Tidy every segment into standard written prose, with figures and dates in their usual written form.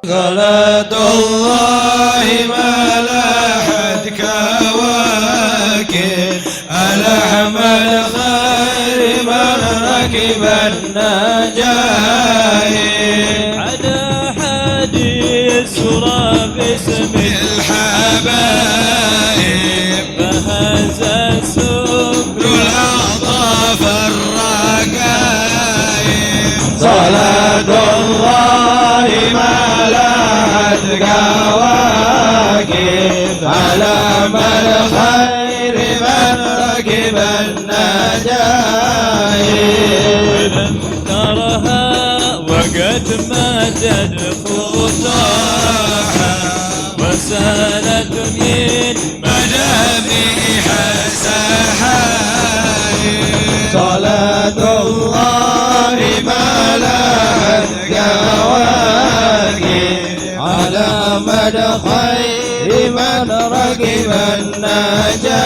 صلاة الله ما لاحت كواكب على حمل خير من ركب النجايب على حديث سرى باسم الحبايب فهز السكر الأعطاف الرقايب صلاة الله ما لاحت كواكب على من خير من ركب النجايب لم ترها وقد ماتت خطاها وسالت من مجاميح السحايب صلاة الله ما لاحت كواكب على مدى خير من ركب النجايب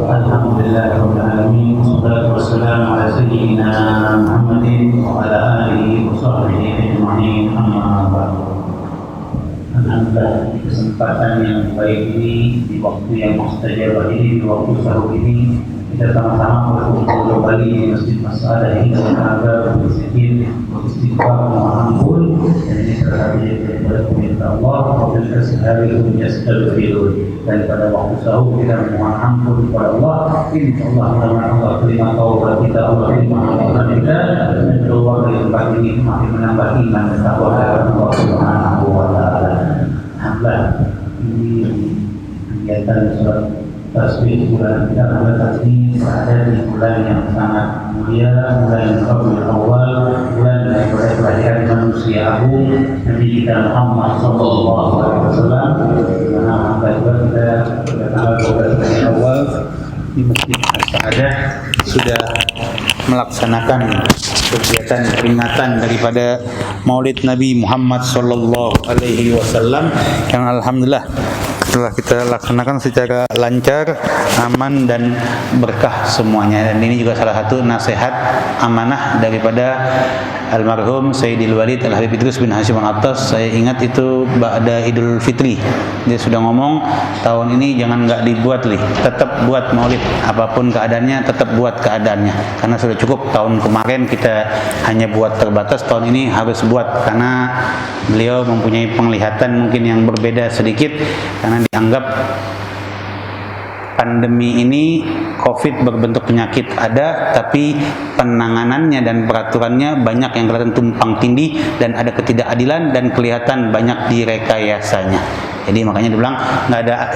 Alhamdulillahirrahmanirrahim. Wassalatu wassalamu ala sayyidina Muhammadin wa ala alihi wa sahbihi ajma'in. Amma ba'du. Alhamdulillah, di kesempatan yang baik ini, di waktu yang mustajabah ini, di waktu sahur ini, kita sama-sama berkumpul kembali di Masjid Masalah ini dalam rangka berzikir, beristighfar, mohon ampun. Dan ini salah satu daripada perintah Allah, apabila sehari yastaghfirun. Dan pada waktu sahur kita mohon ampun kepada Allah. Insyaallah mudah-mudahan Allah terima taubat kita, Allah terima amalan kita, dan keluar dari tempat ini makin menambah iman dan takwa kepada Allah Subhanahu wa taala. Alhamdulillah, ini kegiatan sholat tasbih bulan Ramadan ini berada di bulan yang sangat mulia, bulan Rabiul Awal, bulan daripada kelahiran manusia agung Nabi kita Muhammad sallallahu alaihi wasallam. Karena alhamdulillah kita pada tanggal 12 Rabiul Awal di Masjid As-Sa'adah sudah melaksanakan kegiatan peringatan daripada Maulid Nabi Muhammad sallallahu alaihi wasallam yang alhamdulillah telah kita laksanakan secara lancar, aman dan berkah semuanya. Dan ini juga salah satu nasihat amanah daripada almarhum Sayyidil Walid Al-Habib Idrus bin Hashim Al-Attas. Saya ingat itu pada Idul Fitri, dia sudah ngomong tahun ini jangan nggak dibuat tetap buat maulid, apapun keadaannya tetap buat keadaannya, karena sudah cukup tahun kemarin kita hanya buat terbatas, tahun ini harus buat, karena beliau mempunyai penglihatan mungkin yang berbeda sedikit, karena dianggap pandemi ini COVID berbentuk penyakit ada, tapi penanganannya dan peraturannya banyak yang kelihatan tumpang tindih dan ada ketidakadilan dan kelihatan banyak direkayasanya. Jadi makanya dibilang nggak ada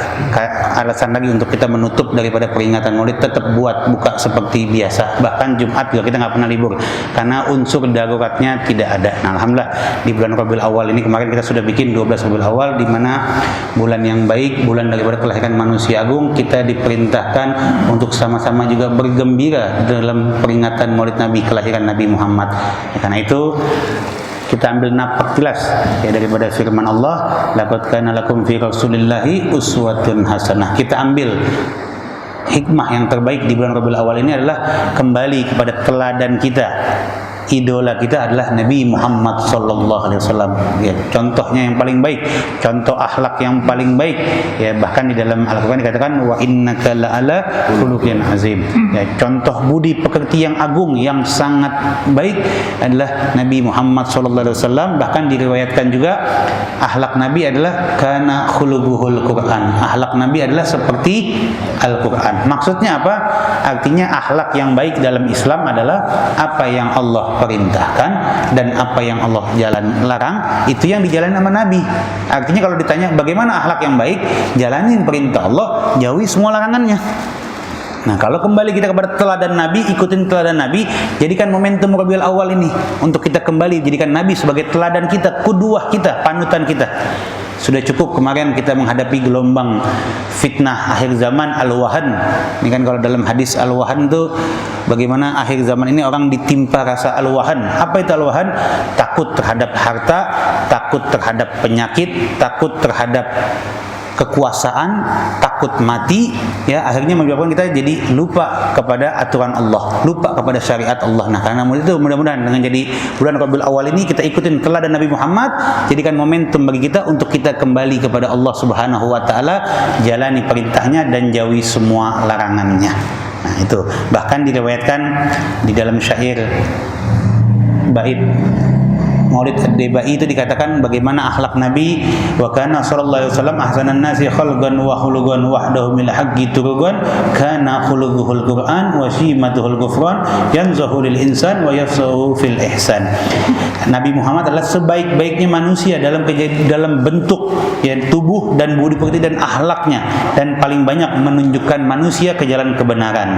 alasan lagi untuk kita menutup daripada peringatan Maulid, tetap buka seperti biasa. Bahkan Jumat juga kita nggak pernah libur karena unsur daruratnya tidak ada. Nah, alhamdulillah di bulan Rabiul Awal ini kemarin kita sudah bikin 12 Rabiul Awal, di mana bulan yang baik, bulan daripada kelahiran manusia agung, kita diperintahkan untuk sama-sama juga bergembira dalam peringatan Maulid Nabi, kelahiran Nabi Muhammad. Karena itu kita ambil napak jelas ya daripada firman Allah, laqad kana lakum fi rasulillahi uswatun hasanah. Kita ambil hikmah yang terbaik di bulan Rabiul Awal ini adalah kembali kepada teladan kita idola kita adalah Nabi Muhammad sallallahu alaihi wasallam. Ya, contohnya yang paling baik, contoh akhlak yang paling baik. Ya, bahkan di dalam Al-Qur'an dikatakan wa innaka la'ala khuluqin azim. Ya, contoh budi pekerti yang agung yang sangat baik adalah Nabi Muhammad sallallahu alaihi wasallam. Bahkan diriwayatkan juga akhlak Nabi adalah kana khuluquhul Qur'an. Akhlak Nabi adalah seperti Al-Qur'an. Maksudnya apa? Artinya akhlak yang baik dalam Islam adalah apa yang Allah perintahkan dan apa yang Allah larang, itu yang dijalani sama Nabi. Artinya kalau ditanya bagaimana akhlak yang baik, jalanin perintah Allah, jauhi semua larangannya. Nah, kalau kembali kita kepada teladan Nabi, ikutin teladan Nabi, jadikan momentum Rabiul Awal ini untuk kita kembali jadikan Nabi sebagai teladan kita, kuduah kita, panutan kita. Sudah cukup kemarin kita menghadapi gelombang fitnah akhir zaman al-wahan. Ini kan kalau dalam hadis al-wahan itu bagaimana akhir zaman ini orang ditimpa rasa al-wahan. Apa itu al-wahan? Takut terhadap harta, takut terhadap penyakit, takut terhadap kekuasaan, takut mati, ya akhirnya menyebabkan kita jadi lupa kepada aturan Allah, lupa kepada syariat Allah. Nah, karena itu mudah-mudahan dengan jadi bulan Rabiul Awal ini kita ikutin teladan Nabi Muhammad, jadikan momentum bagi kita untuk kita kembali kepada Allah Subhanahu wa taala, jalani perintahnya dan jauhi semua larangannya. Nah, itu bahkan diriwayatkan di dalam syair bait Maulid Ad-Debai itu dikatakan bagaimana akhlak Nabi, wa kana sallallahu alaihi wasallam ahsanan nasi khalqan wa khuluqan wahdahu mil haqqi turugan kana khuluquhul Qur'an wa shimatuhul ghufran yanzahu lil insan wa yafsahu fil ihsan. Nabi Muhammad adalah sebaik-baiknya manusia dalam bentuk, ya, tubuh dan budi pekerti dan akhlaknya, dan paling banyak menunjukkan manusia ke jalan kebenaran.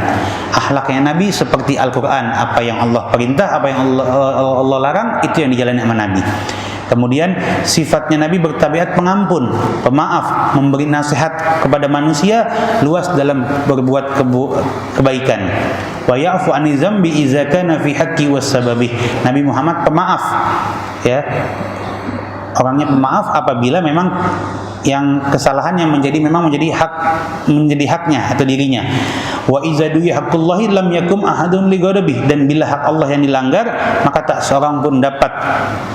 Akhlaknya Nabi seperti Al-Qur'an, apa yang Allah perintah, apa yang Allah larang, itu yang dijalani sama Nabi. Kemudian sifatnya Nabi bertabiat pengampun, pemaaf, memberi nasihat kepada manusia, luas dalam berbuat kebaikan. Wa ya'fu 'ani dzambi idza kana fi haqqi was sababi. Nabi Muhammad pemaaf, ya. Orangnya pemaaf apabila memang yang kesalahannya menjadi haknya atau dirinya. Wa iza du'i haqqullahi lam yakum ahadun li ghadabihi. Dan bila hak Allah yang dilanggar, maka tak seorang pun dapat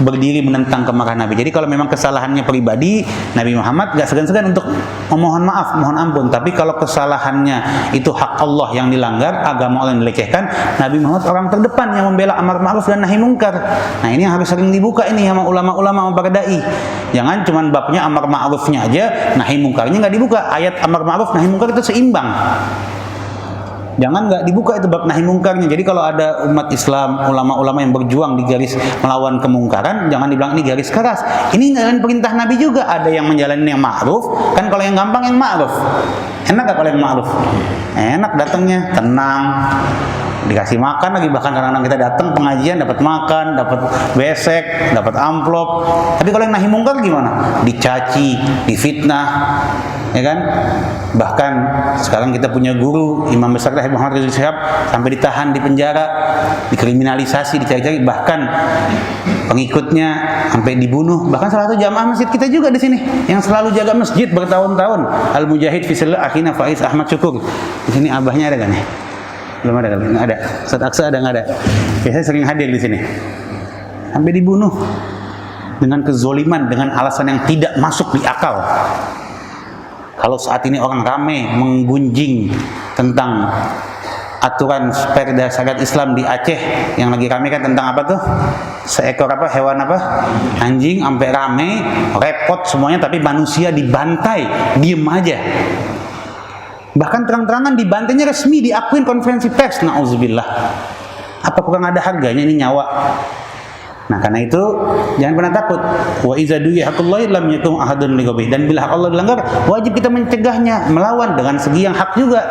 berdiri menentang kemarahan Nabi. Jadi kalau memang kesalahannya pribadi, Nabi Muhammad enggak segan-segan untuk memohon maaf, mohon ampun. Tapi kalau kesalahannya itu hak Allah yang dilanggar, agama Allah yang dilecehkan, Nabi Muhammad orang terdepan yang membela amar ma'ruf dan nahi mungkar. Nah, ini yang harus sering dibuka ini sama ulama-ulama, sama para dai. Jangan cuman babnya amar ma'rufnya aja, nahi mungkarnya nggak dibuka. Ayat amar ma'ruf nahi mungkar itu seimbang. Jangan nggak dibuka itu bab nahi mungkarnya. Jadi kalau ada umat Islam, ulama-ulama yang berjuang di garis melawan kemungkaran, jangan dibilang ini garis keras. Ini jalan perintah Nabi juga. Ada yang menjalani yang ma'ruf, kan kalau yang gampang yang ma'ruf. Enak gak kalau yang ma'ruf? Enak datangnya, tenang, dikasih makan lagi. Bahkan kadang-kadang kita datang pengajian dapat makan, dapat besek, dapat amplop. Tapi kalau yang nahi mungkar gimana? Dicaci, difitnah, ya kan? Bahkan sekarang kita punya guru Imam besar Habib Muhammad Rizik Syihab sampai ditahan di penjara, dikriminalisasi, dicari-cari, bahkan pengikutnya sampai dibunuh. Bahkan salah satu jamaah masjid kita juga di sini yang selalu jaga masjid bertahun-tahun, Al Mujahid Fisillah Akhina Faiz Ahmad Syukur. Di sini abahnya ada kan ya? Belum ada kali, nggak ada. Ustaz Aksa ada nggak ada? Biasanya sering hadir di sini. Sampai dibunuh dengan kezoliman, dengan alasan yang tidak masuk di akal. Kalau saat ini orang ramai menggunjing tentang aturan perda syariat Islam di Aceh, yang lagi ramai kan tentang apa tuh? Seekor apa, hewan apa? Anjing, sampai ramai, repot semuanya, tapi manusia dibantai, diem aja. Bahkan terang-terangan dibantainya resmi, diakuin konferensi pers. Na'udzubillah. Apa kurang ada harganya ini nyawa? Nah, karena itu jangan pernah takut. Wa iza du'i haqqullahi lam yakum ahadun li ghabihi. Dan bila hak Allah dilanggar, wajib kita mencegahnya, melawan dengan segi yang hak juga.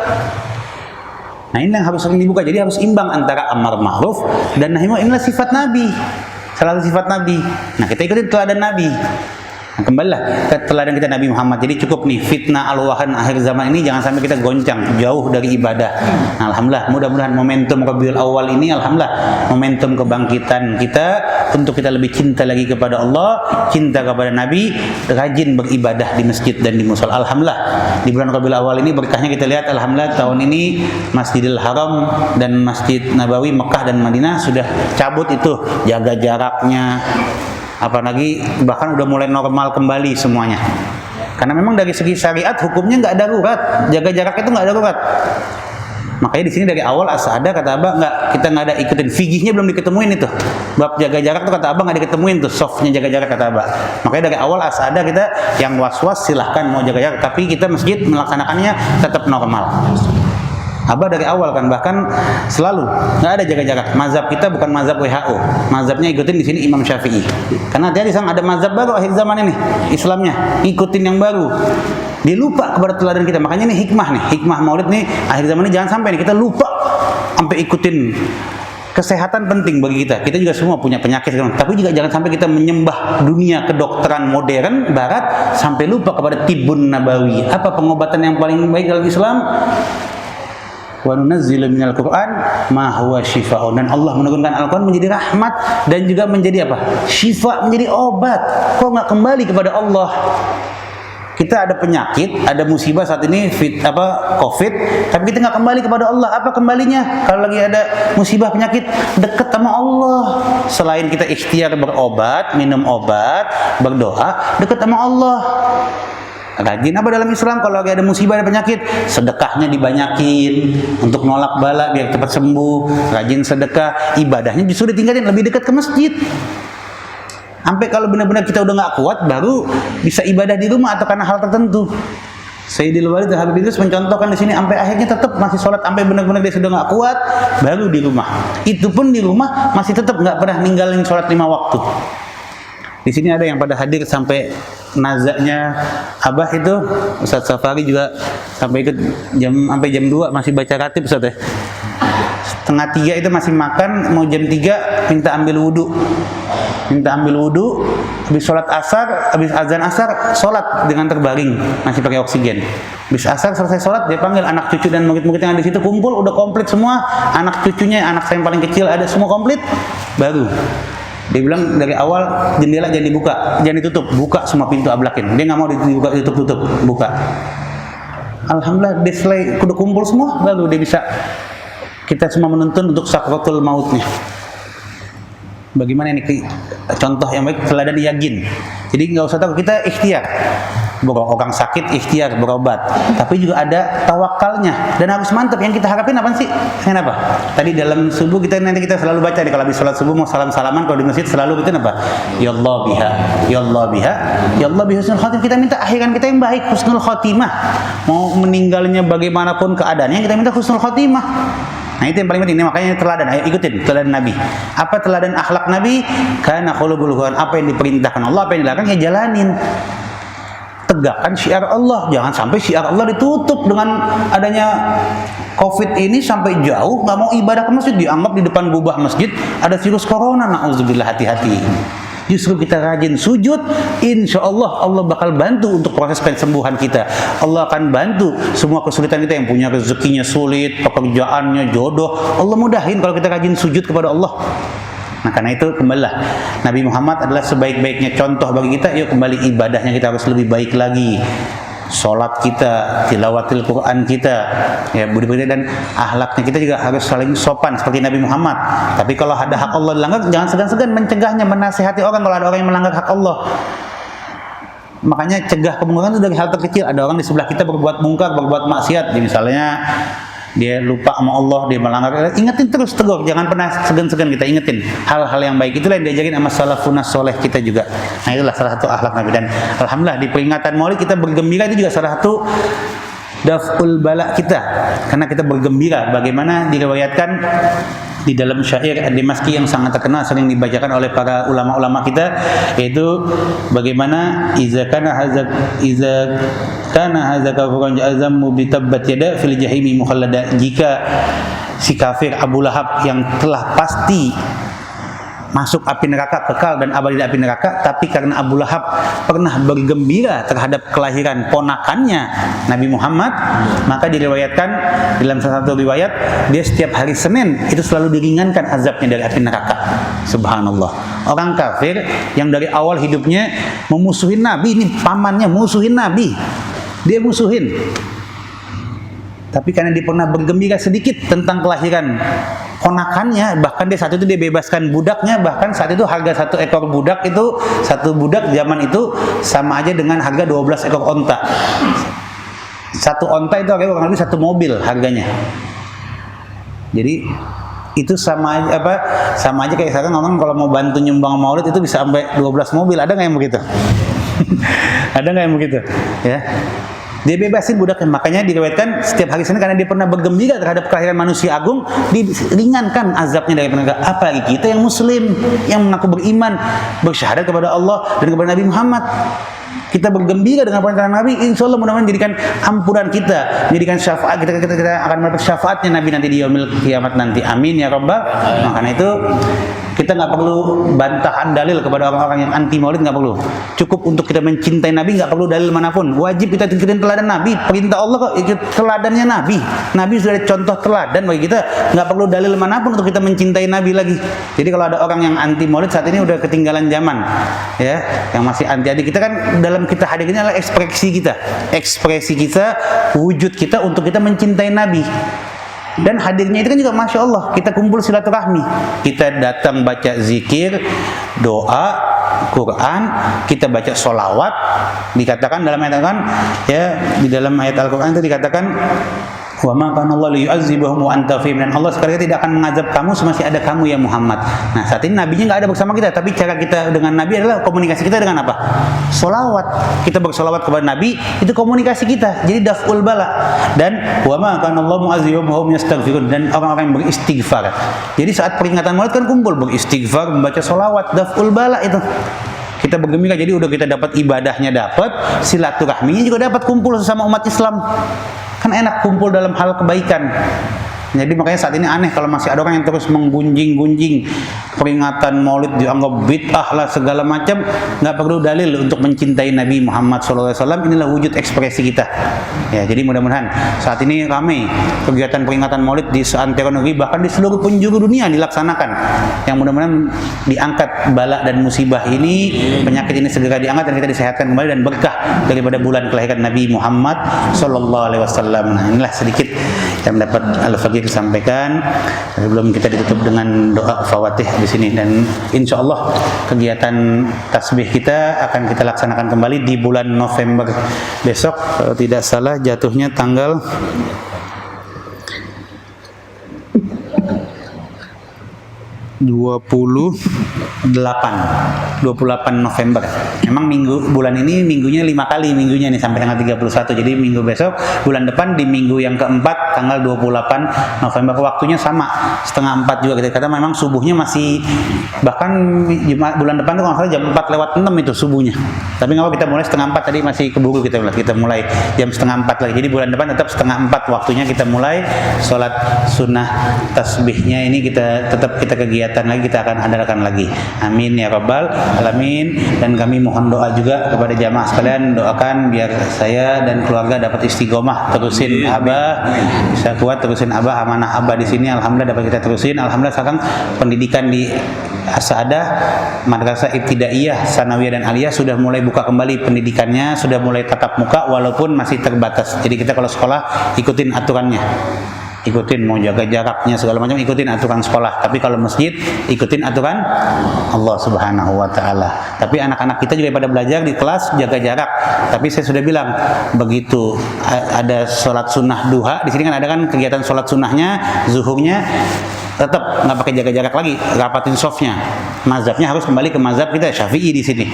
Nah, ini yang harus sering dibuka. Jadi harus imbang antara amar ma'ruf dan nahi mungkar. Inilah sifat Nabi. Salah satu sifat Nabi. Nah, kita ikutin teladan Nabi. Nah, kembalilah ke teladan kita Nabi Muhammad. Jadi cukup nih fitnah al-wahan akhir zaman ini, jangan sampai kita goncang jauh dari ibadah. Nah, alhamdulillah, mudah-mudahan momentum Rabiul Awal ini alhamdulillah momentum kebangkitan kita untuk kita lebih cinta lagi kepada Allah, cinta kepada Nabi, rajin beribadah di masjid dan di mushola. Alhamdulillah di bulan Rabiul Awal ini berkahnya kita lihat alhamdulillah tahun ini Masjidil Haram dan Masjid Nabawi Mekah dan Madinah sudah cabut itu jaga jaraknya, apalagi bahkan udah mulai normal kembali semuanya. Karena memang dari segi syariat hukumnya nggak darurat, jaga jarak itu nggak darurat. Makanya di sini dari awal As'ada kata Abah kita nggak ada ikutin, fikihnya belum diketemuin itu. Bab jaga jarak tuh kata Abah nggak diketemuin tuh, softnya jaga jarak kata Abah. Makanya dari awal As'ada kita yang was-was silahkan mau jaga jarak, tapi kita masjid melaksanakannya tetap normal. Abah dari awal kan bahkan selalu nggak ada jaga jarak. Mazhab kita bukan mazhab WHO, mazhabnya ikutin di sini Imam Syafi'i. Karena hati-hati sang ada mazhab baru akhir zaman ini, Islamnya ikutin yang baru. Dia lupa kepada teladan kita. Makanya ini hikmah Maulid nih akhir zaman ini jangan sampai nih kita lupa sampai ikutin. Kesehatan penting bagi kita. Kita juga semua punya penyakit, tapi juga jangan sampai kita menyembah dunia kedokteran modern barat sampai lupa kepada tibun nabawi. Apa pengobatan yang paling baik dalam Islam? Wa nunazzilu minal Qur'an ma huwa syifaa'un. Dan Allah menurunkan Al-Qur'an menjadi rahmat dan juga menjadi apa? Syifa, menjadi obat. Kok nggak kembali kepada Allah? Kita ada penyakit, ada musibah saat ini COVID, tapi kita nggak kembali kepada Allah. Apa kembalinya? Kalau lagi ada musibah penyakit, dekat sama Allah. Selain kita ikhtiar berobat, minum obat, berdoa, dekat sama Allah. Rajin apa dalam Islam kalau lagi ada musibah, ada penyakit, sedekahnya dibanyakin untuk nolak bala biar cepat sembuh. Rajin sedekah, ibadahnya justru ditingkatin, lebih dekat ke masjid. Sampai kalau benar-benar kita udah nggak kuat, baru bisa ibadah di rumah atau karena hal tertentu. Sayyidil Walid Habib Idrus mencontohkan di sini sampai akhirnya tetap masih sholat sampai benar-benar dia sudah nggak kuat, baru di rumah. Itu pun di rumah masih tetap nggak pernah ninggalin sholat 5 waktu. Di sini ada yang pada hadir sampai nazaknya Abah itu, Ustaz Safari juga sampai ikut sampai jam 2 masih baca ratib Ustaz ya. Setengah 3 itu masih makan, mau jam 3 minta ambil wudhu, habis sholat asar, habis azan asar, sholat dengan terbaring, masih pakai oksigen. Habis asar selesai sholat, dia panggil anak cucu dan murid-murid yang ada di situ kumpul, udah komplit semua, anak cucunya, anak saya yang paling kecil ada semua komplit, baru dia bilang dari awal jendela jangan dibuka, jangan ditutup, buka semua pintu ablakin. Dia nggak mau dibuka, ditutup, buka. Alhamdulillah, dia selesai udah kumpul semua, baru dia bisa. Kita semua menuntun untuk sakratul mautnya. Bagaimana ini contoh yang baik, teladan yakin. Jadi nggak usah takut, kita ikhtiar. Orang sakit ikhtiar berobat, tapi juga ada tawakalnya dan harus mantap. Yang kita harapin apa sih? Kenapa? Tadi dalam subuh kita selalu baca nih, kalau habis sholat subuh mau salam-salaman kalau di masjid selalu kita apa? Ya Allah biha, ya Allah biha, ya Allah biha husnul khotimah. Kita minta akhiran kita yang baik, husnul khotimah. Mau meninggalnya bagaimanapun keadaannya, kita minta husnul khotimah. Nah itu yang paling penting. Makanya teladan, ayo ikutin teladan Nabi. Apa teladan akhlak Nabi? Karena khuluqul Quran, apa yang diperintahkan Allah, apa yang dilarang ya jalanin. Tegakkan syiar Allah, jangan sampai syiar Allah ditutup dengan adanya COVID ini sampai jauh nggak mau ibadah ke masjid, dianggap di depan gubah masjid ada virus corona. Na'udzubillah, hati-hati. Justru kita rajin sujud, insya Allah Allah bakal bantu untuk proses kesembuhan kita. Allah akan bantu semua kesulitan kita, yang punya rezekinya sulit, pekerjaannya, jodoh, Allah mudahin kalau kita rajin sujud kepada Allah. Nah karena itu kembalilah, Nabi Muhammad adalah sebaik-baiknya contoh bagi kita. Yuk kembali ibadahnya kita harus lebih baik lagi. Sholat kita, tilawatil Quran kita, ya budi-budi dan akhlaknya kita juga harus saling sopan seperti Nabi Muhammad. Tapi kalau ada hak Allah dilanggar, jangan segan-segan mencegahnya, menasihati orang kalau ada orang yang melanggar hak Allah. Makanya cegah kemungkaran itu dari hal terkecil. Ada orang di sebelah kita berbuat mungkar, berbuat maksiat, misalnya dia lupa sama Allah, dia melanggar, ingetin terus, tegur, jangan pernah segan-segan kita ingetin hal-hal yang baik. Itulah yang diajarin sama salafun soleh kita juga. Nah itulah salah satu akhlak Nabi. Dan alhamdulillah di peringatan Maulid kita bergembira, itu juga salah satu daf'ul bala kita, karena kita bergembira. Bagaimana diriwayatkan di dalam syair Ad-Dimashqi yang sangat terkenal, sering dibacakan oleh para ulama-ulama kita, yaitu bagaimana iza kana hadza kafuran azammu bi tabbat yada fil jahimi mukhallada. Jika si kafir Abu Lahab yang telah pasti masuk api neraka, kekal dan abadi di api neraka, tapi karena Abu Lahab pernah bergembira terhadap kelahiran ponakannya Nabi Muhammad, maka diriwayatkan dalam salah satu riwayat dia setiap hari Senin itu selalu diringankan azabnya dari api neraka. Subhanallah. Orang kafir yang dari awal hidupnya memusuhin Nabi, ini pamannya musuhin Nabi, dia musuhin. Tapi karena dia pernah bergembira sedikit tentang kelahiran ponakannya, bahkan dia saat itu dia bebaskan budaknya, bahkan saat itu harga satu ekor budak itu, satu budak zaman itu sama aja dengan harga 12 ekor onta. Satu onta itu harganya kurang lebih satu mobil harganya. Jadi itu sama aja sama aja kayak sekarang orang kalau mau bantu nyumbang maulid itu bisa sampai 12 mobil. Ada nggak yang begitu? Ada nggak yang begitu? Ya. Dia bebasin budaknya, makanya diriwayatkan setiap hari Senin karena dia pernah bergembira terhadap kelahiran manusia agung, diringankan azabnya dari neraka. Apalagi kita yang muslim, yang mengaku beriman, bersyahadat kepada Allah dan kepada Nabi Muhammad. Kita bergembira dengan pernikahan Nabi, insya Allah mudah-mudahan jadikan ampunan kita, jadikan syafaat kita akan mendapat syafaatnya Nabi nanti di yaumil kiamat nanti. Amin ya rabbal. Nah, karena itu kita nggak perlu bantahan dalil kepada orang-orang yang anti maulid, nggak perlu. Cukup untuk kita mencintai Nabi, nggak perlu dalil manapun. Wajib kita ikutin teladan Nabi. Perintah Allah kok ikut teladannya Nabi. Nabi sudah ada contoh teladan bagi kita. Nggak perlu dalil manapun untuk kita mencintai Nabi lagi. Jadi kalau ada orang yang anti maulid saat ini udah ketinggalan zaman, ya, yang masih anti-anti. Kita kan dalam kita hadir ini adalah ekspresi kita, wujud kita untuk kita mencintai Nabi. Dan hadirnya itu kan juga Masya Allah, kita kumpul silaturahmi, kita datang baca zikir, doa, Quran, kita baca sholawat. Dikatakan dalam ayat Al-Quran, ya, di dalam ayat Al-Quran itu dikatakan wa ma kana Allah liyu'azzibahum wa anta fihim, dan Allah sekali tidak akan mengazab kamu semasih ada kamu ya Muhammad. Nah, saat ini nabinya nggak ada bersama kita, tapi cara kita dengan Nabi adalah komunikasi kita dengan apa? Sholawat. Kita bersolawat kepada Nabi, itu komunikasi kita. Jadi daf'ul bala. Dan wa ma kana Allah mu'azzibahum wa hum yastaghfirun, dan orang-orang yang beristighfar. Jadi saat peringatan Maulid kan kumpul beristighfar, membaca sholawat, daf'ul bala itu. Kita bergembira, jadi udah kita dapat ibadahnya, dapat silaturahminya juga dapat, kumpul sesama umat Islam. Kan enak kumpul dalam hal kebaikan. Jadi makanya saat ini aneh kalau masih ada orang yang terus menggunjing-gunjing peringatan Maulid dianggap bid'ah lah segala macam. Nggak perlu dalil untuk mencintai Nabi Muhammad SAW. Inilah wujud ekspresi kita. Ya, jadi mudah-mudahan saat ini ramai kegiatan peringatan Maulid di seantero negeri, bahkan di seluruh penjuru dunia dilaksanakan. Yang mudah-mudahan diangkat bala dan musibah ini, penyakit ini segera diangkat dan kita disehatkan kembali dan berkah daripada bulan kelahiran Nabi Muhammad SAW. Nah, inilah sedikit yang dapat Al-Faqih disampaikan sebelum kita ditutup dengan doa Fawatih di sini, dan insya Allah kegiatan tasbih kita akan kita laksanakan kembali di bulan November besok. Kalau tidak salah jatuhnya tanggal 28 November. Memang bulan ini minggunya 5 kali minggunya nih sampai tanggal 31. Jadi minggu besok, bulan depan di minggu yang keempat tanggal 28 November. Waktunya sama, setengah 4 juga kita kata. Memang subuhnya masih, bahkan bulan depan tuh kalau salah jam 4:06 itu subuhnya. Tapi nggak apa, kita mulai setengah 4 tadi masih keburu kita mulai jam setengah 4 lagi. Jadi bulan depan tetap setengah 4 waktunya kita mulai sholat sunnah tasbihnya ini kita kegiatan lagi, kita akan adakan lagi. Amin ya rabbal alamin. Dan kami mohon doa juga kepada jamaah sekalian, doakan biar saya dan keluarga dapat istiqomah, terusin Abah, bisa kuat terusin Abah, amanah Abah di sini. Alhamdulillah dapat kita terusin. Alhamdulillah sekarang pendidikan di As-Sa'adah, Madrasah Ibtidaiyah, Sanawiyah dan Aliyah sudah mulai buka kembali pendidikannya, sudah mulai tatap muka walaupun masih terbatas. Jadi kita kalau sekolah ikutin aturannya. Ikutin, mau jaga jaraknya segala macam, ikutin aturan sekolah. Tapi kalau masjid, ikutin aturan Allah Subhanahu wa taala. Tapi anak-anak kita juga pada belajar di kelas jaga jarak. Tapi saya sudah bilang, begitu ada sholat sunnah duha, di sini kan ada kan kegiatan sholat sunnahnya, zuhurnya, tetap nggak pakai jaga jarak lagi, rapatin softnya. Mazhabnya harus kembali ke mazhab kita Syafi'i di sini.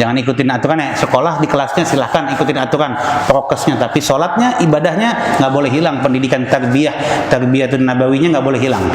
Jangan ikutin aturan ya. Sekolah di kelasnya silahkan ikutin aturan prokesnya, tapi sholatnya, ibadahnya nggak boleh hilang. Pendidikan tarbiyatun nabawinya nggak boleh hilang.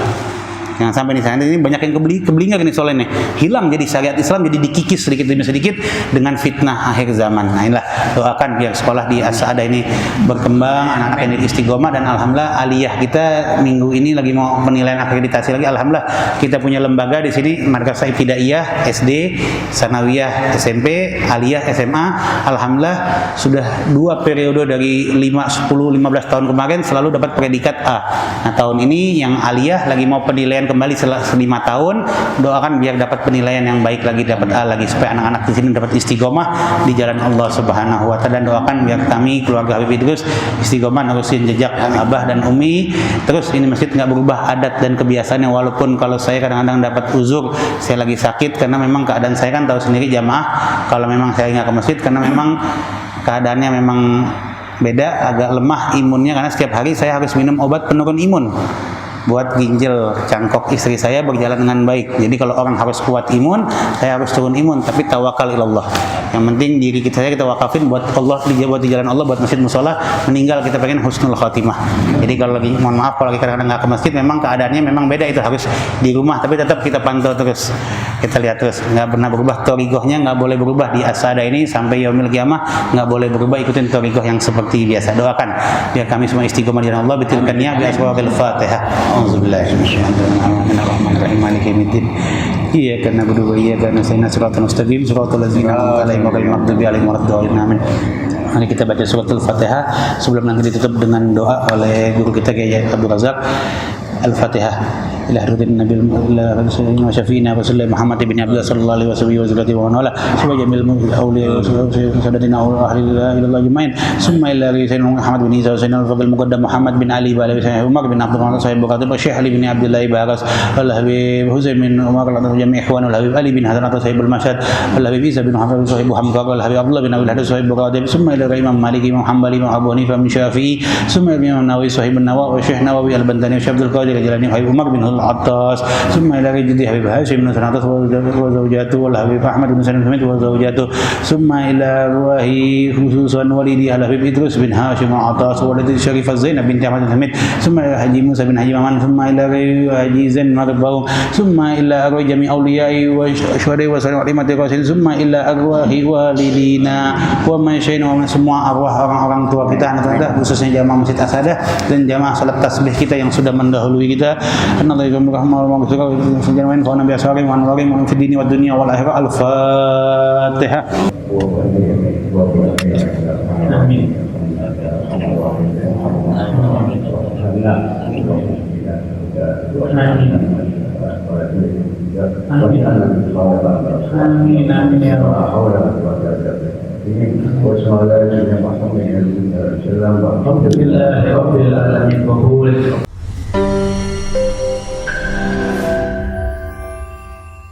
Jangan sampai nih ini banyak yang keblinger nih soalnya nih. Hilang jadi syariat Islam, jadi dikikis sedikit demi sedikit dengan fitnah akhir zaman. Nah inilah doakan biar sekolah di As-Sa'adah ini berkembang, anak-anak yang istiqomah, dan alhamdulillah aliyah kita minggu ini lagi mau penilaian akreditasi lagi. Alhamdulillah kita punya lembaga di sini, Madrasah Ibtidaiyah SD, Sanawiyah SMP, Aliyah SMA. Alhamdulillah sudah 2 periode dari 5, 10, 15 tahun kemarin selalu dapat predikat A. Nah tahun ini yang aliyah lagi mau penilaian kembali setelah 5 tahun. Doakan biar dapat penilaian yang baik lagi, dapat A lagi, supaya anak-anak di sini dapat istiqomah di jalan Allah Subhanahu wa taala. Dan doakan biar kami keluarga Habib Idrus istiqomah nerusin jejak abah dan umi. Terus ini masjid nggak berubah adat dan kebiasaannya, walaupun kalau saya kadang-kadang dapat uzur, saya lagi sakit karena memang keadaan saya kan tahu sendiri jamaah, kalau memang saya nggak ke masjid karena memang keadaannya memang beda, agak lemah imunnya karena setiap hari saya harus minum obat penurun imun buat ginjal cangkok istri saya berjalan dengan baik. Jadi kalau orang harus kuat imun, saya harus turun imun, tapi tawakal ilallah. Yang penting diri kita wakafin buat Allah, buat di jalan Allah, buat masjid musola. Meninggal kita pengen husnul khatimah. Jadi kalau lagi, mohon maaf kalau lagi kadang-kadang nggak ke masjid, memang keadaannya memang beda, itu harus di rumah, tapi tetap kita pantau terus, kita lihat terus, nggak pernah berubah. Torigohnya nggak boleh berubah di As-Sa'adah ini sampai yaumil qiyamah, nggak boleh berubah, ikutin torigoh yang seperti biasa. Doakan biar kami semua istiqomah di jalan Allah. Bitilkannya bi aswabil Fatihah. A'udzubillahi minasyaitonirrajim. Maliki yaumiddin. Iyyaka na'budu wa iyyaka nasta'in. Shiratal mustaqim, shiratal ladzina an'amta 'alaihim ghairil maghdubi 'alaihim waladdallin. Amin. Mari kita baca suratul Fatihah sebelum nanti ditutup dengan doa oleh guru kita Kiai Abdul Razak. Al-Fatihah. Ila hadratin Nabil wa syafiina Rasulullah Muhammad ibn Abdullah sallallahu alaihi wasallam wa ala jamil awliya sadatina wa ahli ilallah ajmain. Summa ila sayyidina Muhammad bin Isa sayyidina al-Fadil Muqaddam Muhammad bin Ali wa sayyidina Umar bin Abdul Rahman sahib Bukhari wa Syekh Ali bin Abdullah Baras wal Habib Husain bin Umar radhiyallahu jami' ikhwan wal Habib Ali bin Hasan sahib al-Mashhad wal Habib Isa bin Muhammad sahib Hamzah wal Habib Abdullah bin Abdul Hadid sahib Bukhari. Summa ila Imam Maliki Imam Hanbali Imam Abu Hanifah min Syafi'i. Summa ila Imam Nawawi sahib an-Nawawi wa Syekh Nawawi al-Bantani wa Syekh Abdul Qadir Jilani Habib Umar bin Al-Attas. Summa ila Jiddi Habib Hashim bin Sanatas wa zawjatu wal Habib Ahmad bin Salim wa zawjatu. Summa ila Wahi khususan walidi Al-Habib Idrus bin Hashim Al-Attas wa walidi Syarifah Zainab bin Ahmad bin Hamid. Summa ila Haji Musa bin Haji Maman. Summa ila Haji Zain Marbaum. Summa ila arwah jami' awliyai wa syuhada'i wa salim alimati qasid. Summa ila arwahi walidina wa masyayina wa semua arwah orang-orang tua kita, anak-anak khususnya jamaah Masjid As-Sa'adah dan jamaah salat tasbih kita yang sudah mendahului kita. Annallahu rahmatullahi wa barakatuh. Sejalan fa nabi sallallahu alaihi wa sallam fi dini wa dunya wal akhirah. Al-Fatihah. Amin. Amin amin ya Alhamdulillah rabbil alamin.